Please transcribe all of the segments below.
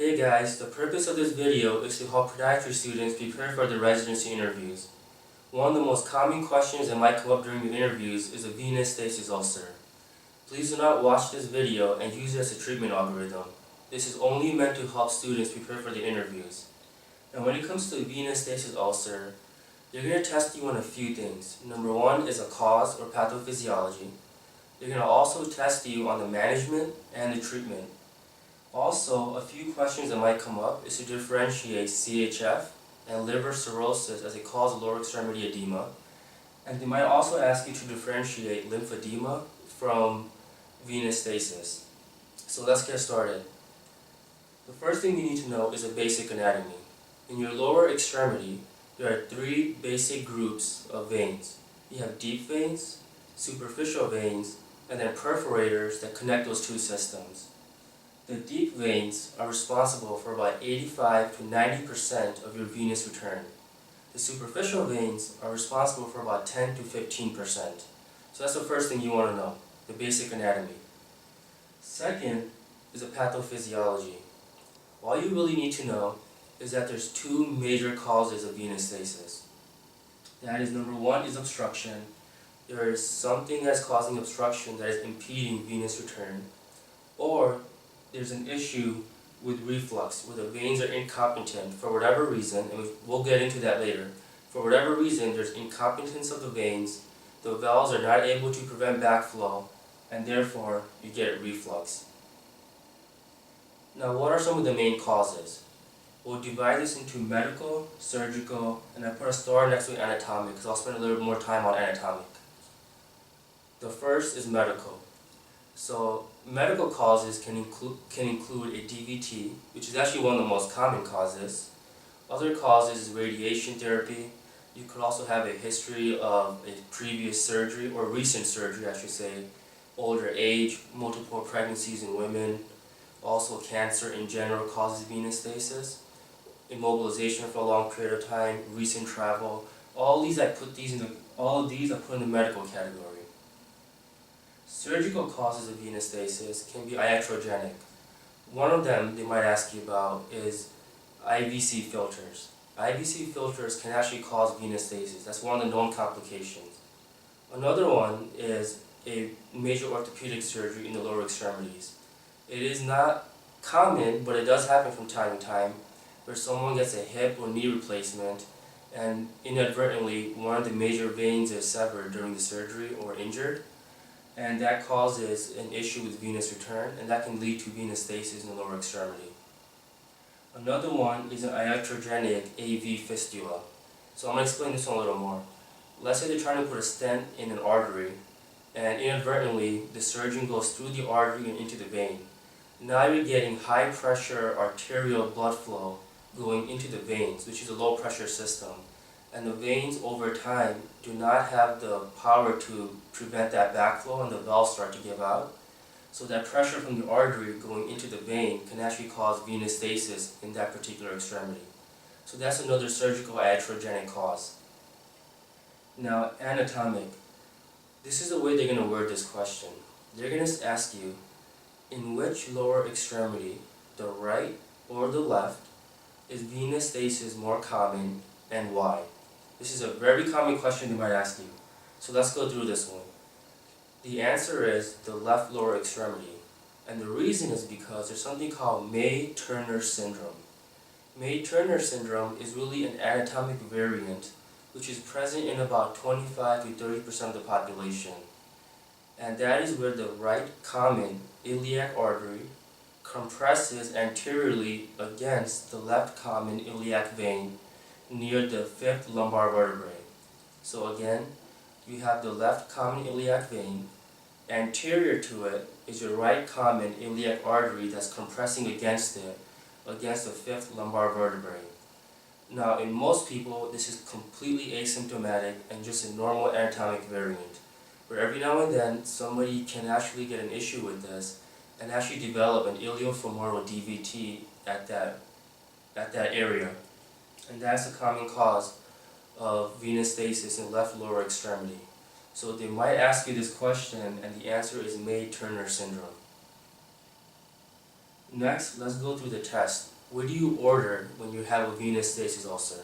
Hey guys, the purpose of this video is to help podiatry students prepare for the residency interviews. One of the most common questions that might come up during the interviews is a venous stasis ulcer. Please do not watch this video and use it as a treatment algorithm. This is only meant to help students prepare for the interviews. Now when it comes to venous stasis ulcer, they're going to test you on a few things. Number one is a cause or pathophysiology. They're going to also test you on the management and the treatment. Also, a few questions that might come up is to differentiate CHF and liver cirrhosis as a cause of lower extremity edema. And they might also ask you to differentiate lymphedema from venous stasis. So let's get started. The first thing you need to know is a basic anatomy. In your lower extremity, there are three basic groups of veins. You have deep veins, superficial veins, and then perforators that connect those two systems. The deep veins are responsible for about 85 to 90% of your venous return. The superficial veins are responsible for about 10 to 15%. So that's the first thing you want to know, the basic anatomy. Second is the pathophysiology. All you really need to know is that there's two major causes of venous stasis. That is, number one is obstruction. There is something that's causing obstruction that is impeding venous return. Or there's an issue with reflux, where the veins are incompetent for whatever reason, and we'll get into that later. For whatever reason, there's incompetence of the veins, the valves are not able to prevent backflow, and therefore you get reflux. Now, what are some of the main causes? We'll divide this into medical, surgical, and I put a star next to anatomic because I'll spend a little more time on anatomic. The first is medical. So medical causes can include a DVT, which is actually one of the most common causes. Other causes is radiation therapy. You could also have a history of a previous surgery, or recent surgery I should say, older age, multiple pregnancies in women. Also cancer in general causes venous stasis. Immobilization for a long period of time, recent travel. All of these I put in the medical category. Surgical causes of venous stasis can be iatrogenic. One of them they might ask you about is IVC filters. IVC filters can actually cause venous stasis. That's one of the known complications. Another one is a major orthopedic surgery in the lower extremities. It is not common, but it does happen from time to time, where someone gets a hip or knee replacement and inadvertently one of the major veins is severed during the surgery or injured. And that causes an issue with venous return, and that can lead to venous stasis in the lower extremity. Another one is an iatrogenic AV fistula. So I'm going to explain this one a little more. Let's say they're trying to put a stent in an artery, and inadvertently the surgeon goes through the artery and into the vein. Now you're getting high pressure arterial blood flow going into the veins, which is a low pressure system. And the veins over time do not have the power to prevent that backflow, and the valves start to give out. So that pressure from the artery going into the vein can actually cause venous stasis in that particular extremity. So that's another surgical iatrogenic cause. Now, anatomic. This is the way they're going to word this question. They're going to ask you, in which lower extremity, the right or the left, is venous stasis more common, and why? This is a very common question they might ask you. So let's go through this one. The answer is the left lower extremity. And the reason is because there's something called May-Turner syndrome. May-Turner syndrome is really an anatomic variant which is present in about 25 to 30% of the population. And that is where the right common iliac artery compresses anteriorly against the left common iliac vein near the fifth lumbar vertebrae. So again, you have the left common iliac vein. Anterior to it is your right common iliac artery that's compressing against it, against the fifth lumbar vertebrae. Now, in most people, this is completely asymptomatic and just a normal anatomic variant, where every now and then somebody can actually get an issue with this and actually develop an iliofemoral DVT at that area. And that's a common cause of venous stasis in left lower extremity. So they might ask you this question, and the answer is May-Turner syndrome. Next, let's go through the test. What do you order when you have a venous stasis ulcer?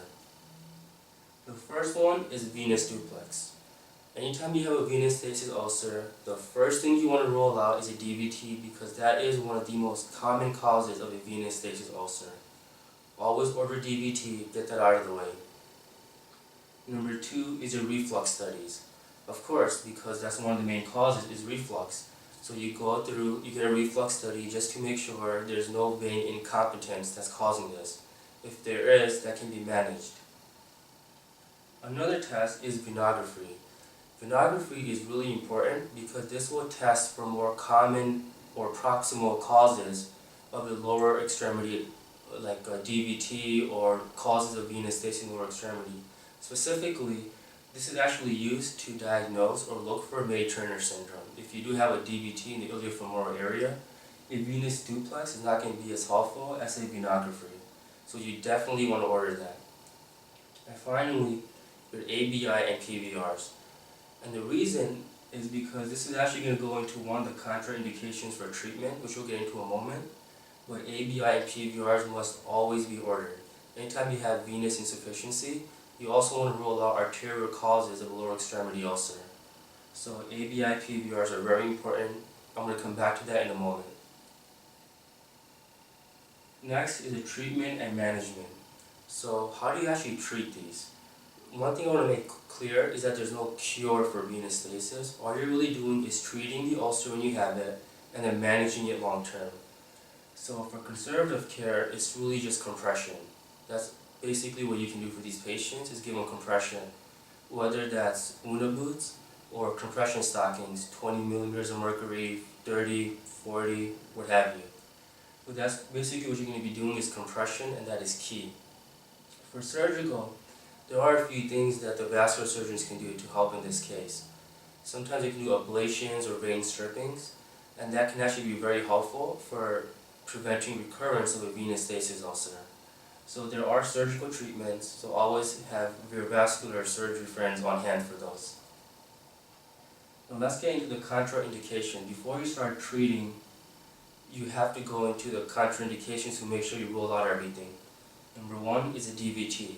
The first one is venous duplex. Anytime you have a venous stasis ulcer, the first thing you want to rule out is a DVT because that is one of the most common causes of a venous stasis ulcer. Always order DVT, get that out of the way. Number 2 is your reflux studies. Of course, because that's one of the main causes is reflux. So you get a reflux study just to make sure there's no vein incompetence that's causing this. If there is, that can be managed. Another test is venography. Venography is really important because this will test for more common or proximal causes of the lower extremity, like DVT or causes of venous stasis in the lower extremity. Specifically, this is actually used to diagnose or look for May-Turner syndrome. If you do have a DVT in the iliofemoral area, a venous duplex is not going to be as helpful as a venography. So you definitely want to order that. And finally, your ABI and PVRs. And the reason is because this is actually going to go into one of the contraindications for treatment, which we'll get into in a moment. But ABI and PVRs must always be ordered. Anytime you have venous insufficiency, you also want to rule out arterial causes of a lower extremity ulcer. So ABI, PVRs are very important. I'm going to come back to that in a moment. Next is the treatment and management. So how do you actually treat these? One thing I want to make clear is that there's no cure for venous stasis. All you're really doing is treating the ulcer when you have it and then managing it long term. So for conservative care, it's really just compression. That's basically what you can do for these patients is give them compression. Whether that's Una boots or compression stockings, 20 millimeters of mercury, 30, 40, what have you. But that's basically what you're going to be doing is compression, and that is key. For surgical, there are a few things that the vascular surgeons can do to help in this case. Sometimes they can do ablations or vein strippings, and that can actually be very helpful for preventing recurrence of a venous stasis ulcer. So there are surgical treatments, so always have your vascular surgery friends on hand for those. Now let's get into the contraindication. Before you start treating, you have to go into the contraindications to make sure you rule out everything. Number 1 is a DVT.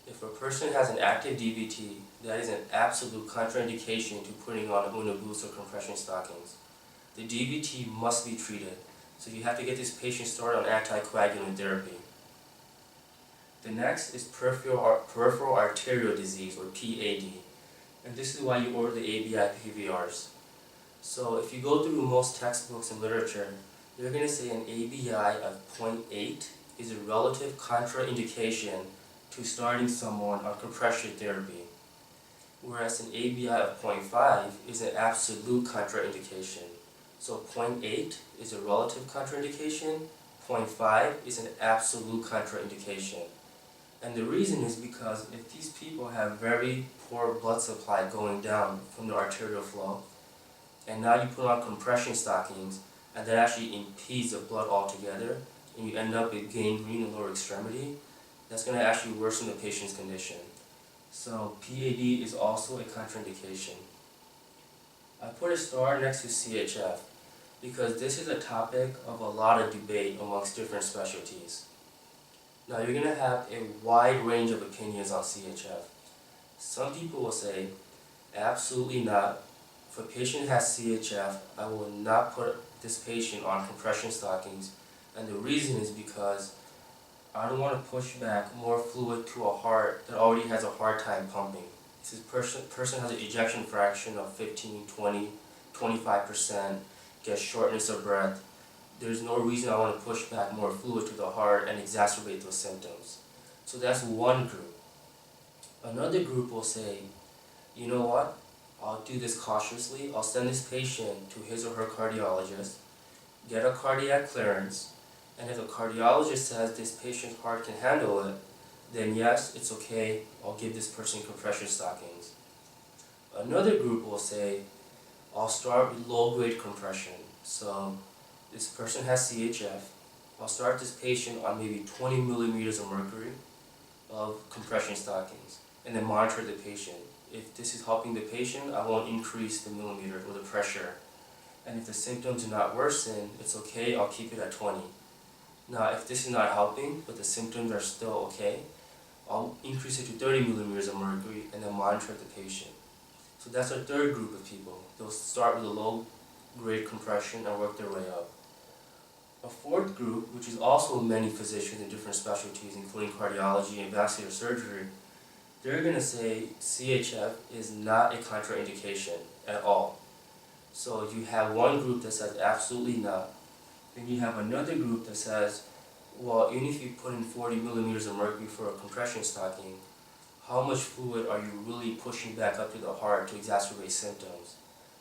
If a person has an active DVT, that is an absolute contraindication to putting on Una boots or compression stockings. The DVT must be treated, so you have to get this patient started on anticoagulant therapy. The next is peripheral arterial disease, or PAD, and this is why you order the ABI PVRs. So if you go through most textbooks and literature, they're going to say an ABI of 0.8 is a relative contraindication to starting someone on compression therapy, whereas an ABI of 0.5 is an absolute contraindication. So 0.8 is a relative contraindication, 0.5 is an absolute contraindication. And the reason is because if these people have very poor blood supply going down from the arterial flow, and now you put on compression stockings, and that actually impedes the blood altogether, and you end up with gangrene in the lower extremity, that's going to actually worsen the patient's condition. So PAD is also a contraindication. I put a star next to CHF because this is a topic of a lot of debate amongst different specialties. Now you're going to have a wide range of opinions on CHF. Some people will say, absolutely not. If a patient has CHF, I will not put this patient on compression stockings, and the reason is because I don't want to push back more fluid to a heart that already has a hard time pumping. This person has an ejection fraction of 15, 20, 25%, gets shortness of breath. There's no reason I want to push back more fluid to the heart and exacerbate those symptoms. So that's one group. Another group will say, you know what, I'll do this cautiously. I'll send this patient to his or her cardiologist, get a cardiac clearance, and if the cardiologist says this patient's heart can handle it, then yes, it's okay, I'll give this person compression stockings. Another group will say, I'll start with low-grade compression. So this person has CHF, I'll start this patient on maybe 20 millimeters of mercury of compression stockings, and then monitor the patient. If this is helping the patient, I won't increase the millimeter or the pressure. And if the symptoms do not worsen, it's okay, I'll keep it at 20. Now, if this is not helping, but the symptoms are still okay, I'll increase it to 30 millimeters of mercury and then monitor the patient. So that's our third group of people. They'll start with a low-grade compression and work their way up. A fourth group, which is also many physicians in different specialties, including cardiology and vascular surgery, they're going to say CHF is not a contraindication at all. So you have one group that says absolutely not. Then you have another group that says, well, even if you put in 40 millimeters of mercury for a compression stocking, how much fluid are you really pushing back up to the heart to exacerbate symptoms?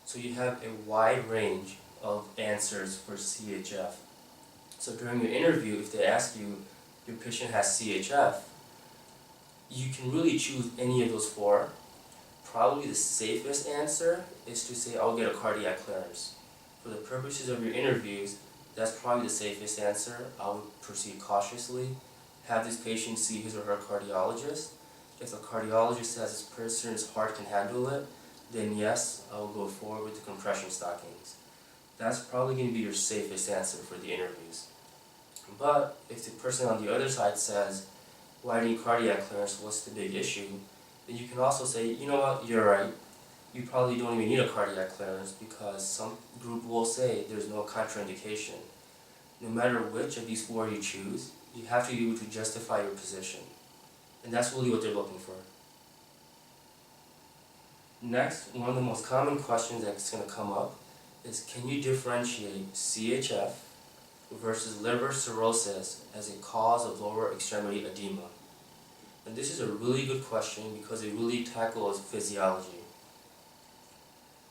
So you have a wide range of answers for CHF. So during your interview, if they ask you, your patient has CHF, you can really choose any of those four. Probably the safest answer is to say, I'll get a cardiac clearance. For the purposes of your interviews, that's probably the safest answer. I would proceed cautiously. Have this patient see his or her cardiologist. If the cardiologist says this person's heart can handle it, then yes, I will go forward with the compression stockings. That's probably going to be your safest answer for the interviews. But if the person on the other side says, why do you need cardiac clearance, what's the big issue? Then you can also say, you know what, you're right. You probably don't even need a cardiac clearance because some group will say there's no contraindication. No matter which of these four you choose, you have to be able to justify your position. And that's really what they're looking for. Next, one of the most common questions that's going to come up is, can you differentiate CHF versus liver cirrhosis as a cause of lower extremity edema? And this is a really good question because it really tackles physiology.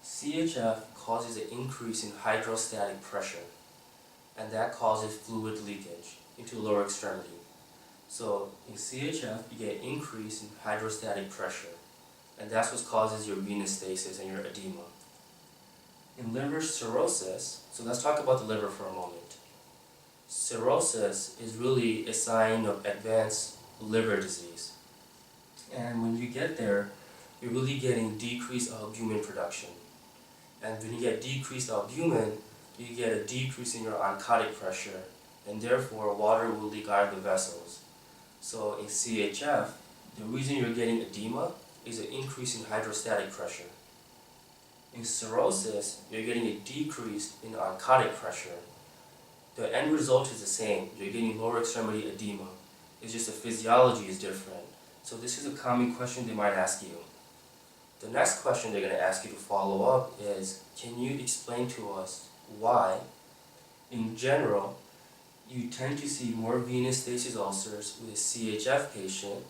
CHF causes an increase in hydrostatic pressure, and that causes fluid leakage into the lower extremity. So in CHF, you get an increase in hydrostatic pressure, and that's what causes your venous stasis and your edema. In liver cirrhosis, so let's talk about the liver for a moment. Cirrhosis is really a sign of advanced liver disease. And when you get there, you're really getting decreased albumin production. And when you get decreased albumin, you get a decrease in your oncotic pressure, and therefore water will leak out of the vessels. So in CHF, the reason you're getting edema is an increase in hydrostatic pressure. In cirrhosis, you're getting a decrease in oncotic pressure. The end result is the same. You're getting lower extremity edema. It's just the physiology is different. So this is a common question they might ask you. The next question they're going to ask you to follow up is, can you explain to us why, in general, you tend to see more venous stasis ulcers with a CHF patient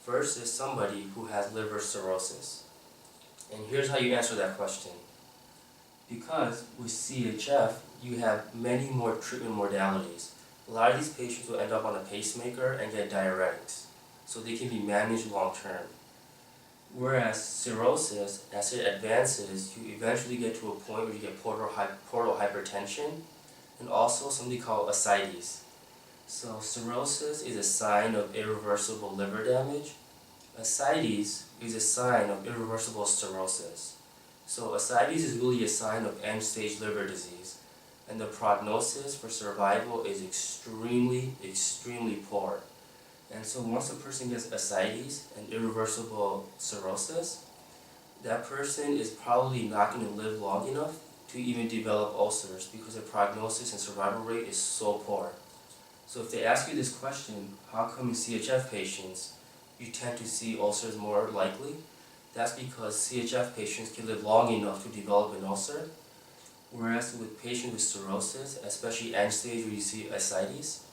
versus somebody who has liver cirrhosis? And here's how you answer that question. Because with CHF, you have many more treatment modalities. A lot of these patients will end up on a pacemaker and get diuretics, so they can be managed long term. Whereas cirrhosis, as it advances, you eventually get to a point where you get portal hypertension and also something called ascites. So cirrhosis is a sign of irreversible liver damage. Ascites is a sign of irreversible cirrhosis. So ascites is really a sign of end-stage liver disease, and the prognosis for survival is extremely, extremely poor. And so once a person gets ascites and irreversible cirrhosis, that person is probably not going to live long enough to even develop ulcers because the prognosis and survival rate is so poor. So if they ask you this question, how come in CHF patients you tend to see ulcers more likely? That's because CHF patients can live long enough to develop an ulcer, whereas with patients with cirrhosis, especially end stage where you see ascites,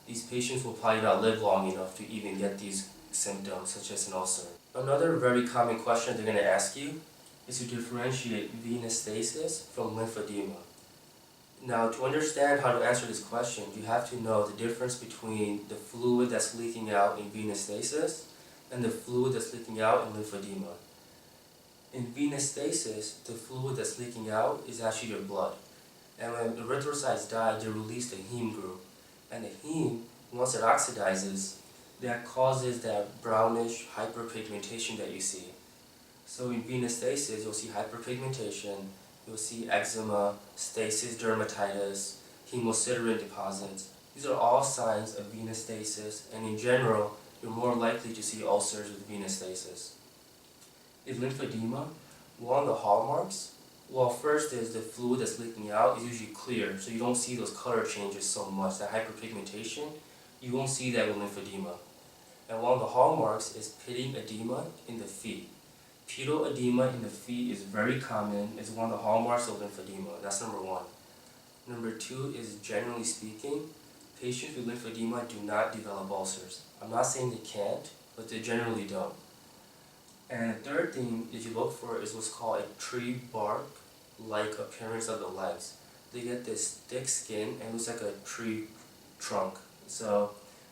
these patients will probably not live long enough to even get these symptoms such as an ulcer. Another very common question they're going to ask you is to differentiate venous stasis from lymphedema. Now, to understand how to answer this question, you have to know the difference between the fluid that's leaking out in venous stasis and the fluid that's leaking out in lymphedema. In venous stasis, the fluid that's leaking out is actually your blood. And when erythrocytes die, they release the heme group. And the heme, once it oxidizes, that causes that brownish hyperpigmentation that you see. So in venous stasis, you'll see hyperpigmentation, you'll see eczema, stasis dermatitis, hemosiderin deposits. These are all signs of venous stasis, and in general, you're more likely to see ulcers with venous stasis. Is lymphedema one of the hallmarks? Well, first is the fluid that's leaking out is usually clear, so you don't see those color changes so much, that hyperpigmentation, you won't see that with lymphedema. And one of the hallmarks is pitting edema in the feet. Pedal edema in the feet is very common, it's one of the hallmarks of lymphedema, that's number one. Number two is, generally speaking, patients with lymphedema do not develop ulcers. I'm not saying they can't, but they generally don't. And the third thing that you look for is what's called a tree bark-like appearance of the legs. They get this thick skin and it looks like a tree trunk. So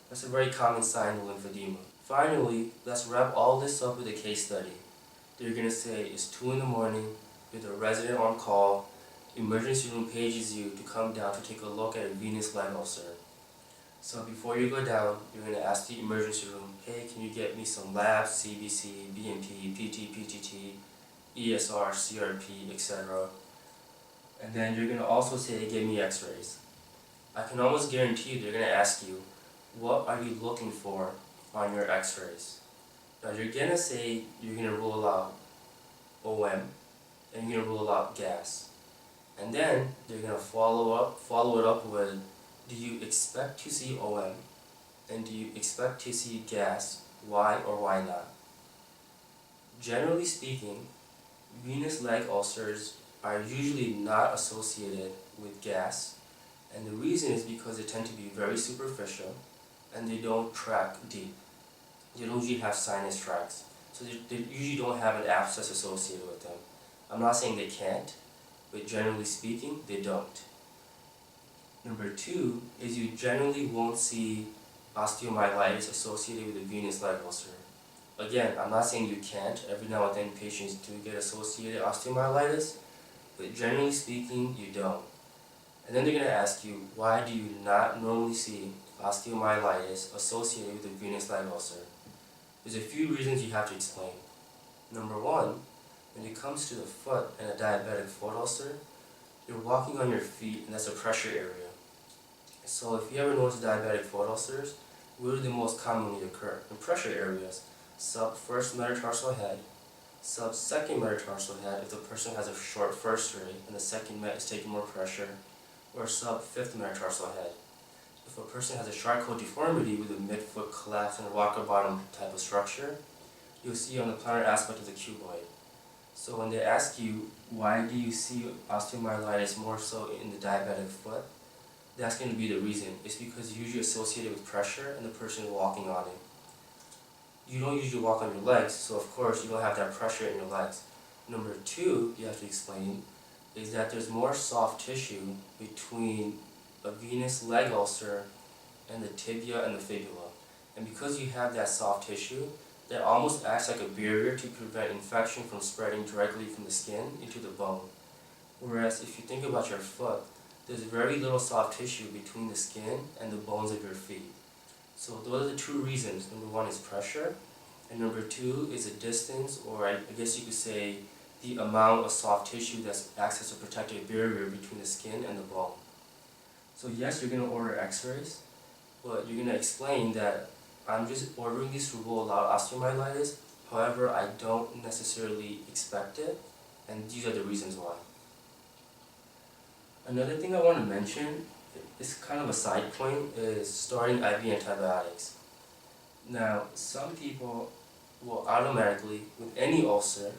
that's a very common sign of lymphedema. Finally, let's wrap all this up with a case study. They're going to say it's 2 in the morning, you're the resident on call, emergency room pages you to come down to take a look at a venous leg ulcer. So before you go down, you're going to ask the emergency room, hey, can you get me some labs, CBC, BNP, PT, PTT, ESR, CRP, etc. And then you're going to also say, give me x-rays. I can almost guarantee you they're going to ask you, what are you looking for on your x-rays? Now you're going to say you're going to rule out OM, and you're going to rule out gas. And then they're going to follow it up with, do you expect to see OM? And do you expect to see gas? Why or why not? Generally speaking, venous leg ulcers are usually not associated with gas, and the reason is because they tend to be very superficial and they don't track deep. They don't usually have sinus tracts, so they usually don't have an abscess associated with them. I'm not saying they can't, but generally speaking, they don't. Number two is you generally won't see osteomyelitis associated with a venous leg ulcer. Again, I'm not saying you can't. Every now and then patients do get associated osteomyelitis, but generally speaking, you don't. And then they're going to ask you, why do you not normally see osteomyelitis associated with a venous leg ulcer? There's a few reasons you have to explain. Number one, when it comes to the foot and a diabetic foot ulcer, you're walking on your feet and that's a pressure area. So if you ever notice diabetic foot ulcers, where do they most commonly occur? In pressure areas. Sub-first metatarsal head, sub-second metatarsal head if the person has a short first ray and the second met is taking more pressure, or sub-fifth metatarsal head. If a person has a Charcot deformity with a midfoot collapse and a rocker bottom type of structure, you'll see on the plantar aspect of the cuboid. So when they ask you, why do you see osteomyelitis more so in the diabetic foot, that's going to be the reason. It's because it's usually associated with pressure and the person is walking on it. You don't usually walk on your legs, so of course you don't have that pressure in your legs. Number two, you have to explain, is that there's more soft tissue between a venous leg ulcer and the tibia and the fibula. And because you have that soft tissue, that almost acts like a barrier to prevent infection from spreading directly from the skin into the bone. Whereas if you think about your foot, there's very little soft tissue between the skin and the bones of your feet. So those are the two reasons. Number one is pressure, and number two is the distance, or I guess you could say the amount of soft tissue that acts as a protective barrier between the skin and the bone. So yes, you're going to order x-rays, but you're going to explain that I'm just ordering these to rule out osteomyelitis, however, I don't necessarily expect it, and these are the reasons why. Another thing I want to mention, is kind of a side point, is starting IV antibiotics. Now, some people will automatically, with any ulcer,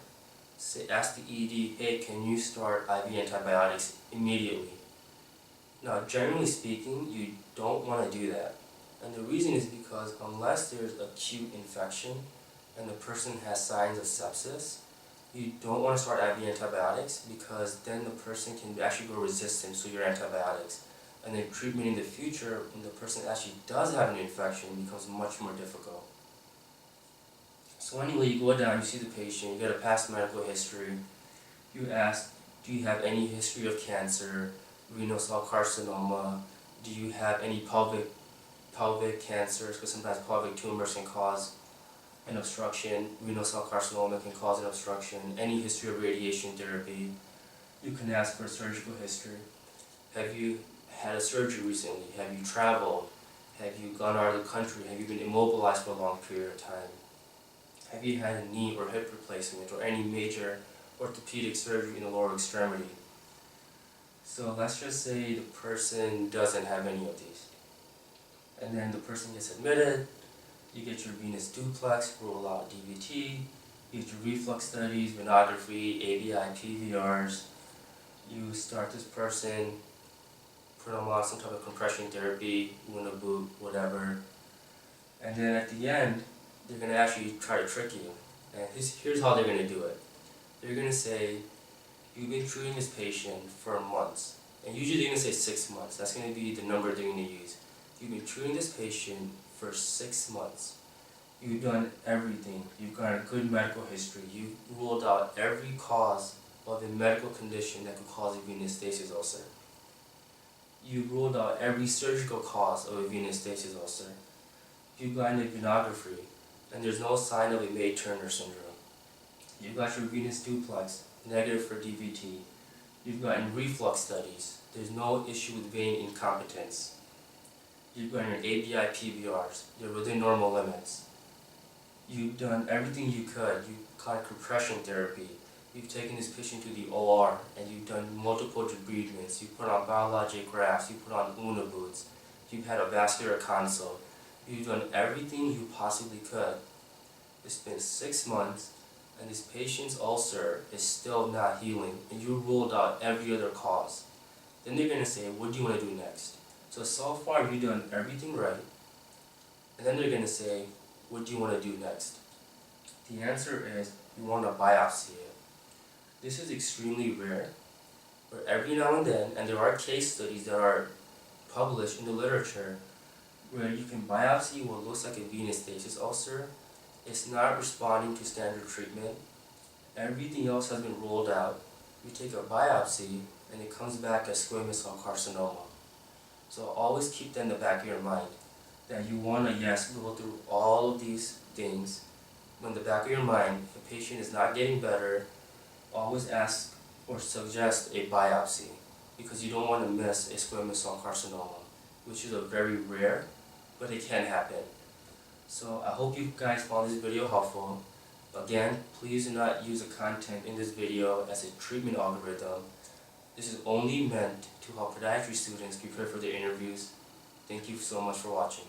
ask the ED, hey, can you start IV antibiotics immediately? Now, generally speaking, you don't want to do that. And the reason is because unless there's acute infection and the person has signs of sepsis, you don't want to start IV antibiotics because then the person can actually go resistant to your antibiotics. And then treatment in the future, when the person actually does have an infection, becomes much more difficult. So anyway, you go down, you see the patient, you get a past medical history, you ask, do you have any history of cancer, renal cell carcinoma, do you have any pelvic cancers, because sometimes pelvic tumors can cause an obstruction, renal cell carcinoma can cause an obstruction, any history of radiation therapy. You can ask for a surgical history. Have you had a surgery recently? Have you traveled? Have you gone out of the country? Have you been immobilized for a long period of time? Have you had a knee or hip replacement or any major orthopedic surgery in the lower extremity? So let's just say the person doesn't have any of these. And then the person gets admitted, you get your venous duplex, rule out DVT, you get your reflux studies, venography, ABI, PVRs. You start this person, put them on some type of compression therapy, Una boot, whatever. And then at the end, they're going to actually try to trick you. And here's how they're going to do it. They're going to say, you've been treating this patient for months. And usually they're going to say 6 months. That's going to be the number they're going to use. You've been treating this patient for 6 months. You've done everything. You've got a good medical history. You've ruled out every cause of a medical condition that could cause a venous stasis ulcer. You've ruled out every surgical cause of a venous stasis ulcer. You've gotten a venography, and there's no sign of a May-Turner syndrome. You've got your venous duplex, negative for DVT. You've gotten reflux studies. There's no issue with vein incompetence. You've gotten your ABI PVRs. They're within normal limits. You've done everything you could. You've got compression therapy. You've taken this patient to the OR, and you've done multiple debridements. You've put on biologic grafts. You've put on Una boots. You've had a vascular consult. You've done everything you possibly could. It's been 6 months, and this patient's ulcer is still not healing, and you ruled out every other cause. Then they're going to say, what do you want to do next? So far you've done everything right, and then they're going to say, what do you want to do next? The answer is, you want to biopsy it. This is extremely rare, but every now and then, and there are case studies that are published in the literature, where you can biopsy what looks like a venous stasis ulcer. It's not responding to standard treatment. Everything else has been ruled out. You take a biopsy, and it comes back as squamous cell carcinoma. So always keep that in the back of your mind, that you want to, yes, go through all of these things. But in the back of your mind, if the patient is not getting better, always ask or suggest a biopsy, because you don't want to miss a squamous cell carcinoma, which is a very rare, but it can happen. So I hope you guys found this video helpful. Again, please do not use the content in this video as a treatment algorithm. This is only meant to help podiatry students prepare for their interviews. Thank you so much for watching.